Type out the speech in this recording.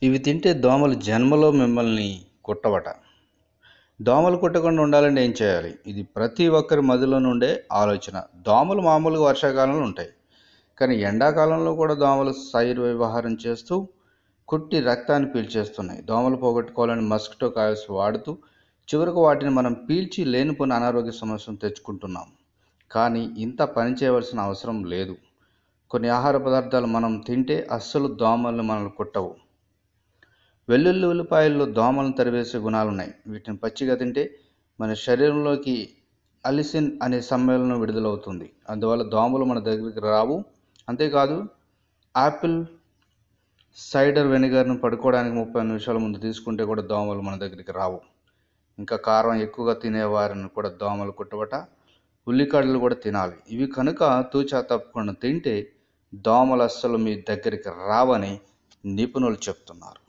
ఇవి తింటే దోమలు జన్మలో మిమ్మల్ని కుట్టవట. దోమలు కుట్టకుండా ఉండాలంటే ఏం చేయాలి? ఇది ప్రతి ఒక్కరి మదిలో నుండే ఆలోచన. దోమలు మామూలుగా వర్షాకాలంలో ఉంటాయి. కానీ ఎండాకాలంలో కూడా దోమలు వ్యవహారం చేస్తూ కుట్టి రక్తాన్ని పీల్చేస్తున్నాయి. దోమలు పోగొట్టుకోవాలని మస్కిటో కాయిల్స్ వాడుతూ చివరకు వాటిని మనం పీల్చి లేనిపోయిన అనారోగ్య సమస్యను తెచ్చుకుంటున్నాం. కానీ ఇంత పని చేయవలసిన అవసరం లేదు. కొన్ని ఆహార పదార్థాలు మనం తింటే అస్సలు దోమలు మనల్ని కుట్టవు. వెల్లుల్లి, ఉల్లిపాయల్లో దోమలను తరివేసే గుణాలున్నాయి. వీటిని పచ్చిగా తింటే మన శరీరంలోకి అలిసిన్ అనే సమ్మేళనం విడుదలవుతుంది. అందువల్ల దోమలు మన దగ్గరికి రావు. అంతేకాదు, యాపిల్ సైడర్ వెనిగర్ను పడుకోవడానికి 30 నిమిషాల ముందు తీసుకుంటే కూడా దోమలు మన దగ్గరికి రావు. ఇంకా కారం ఎక్కువగా తినేవారిని కూడా దోమలు కుట్టవట. ఉల్లికాడలు కూడా తినాలి. ఇవి కనుక తూచా తప్పకుండా తింటే దోమలు అస్సలు మీ దగ్గరికి రావని నిపుణులు చెప్తున్నారు.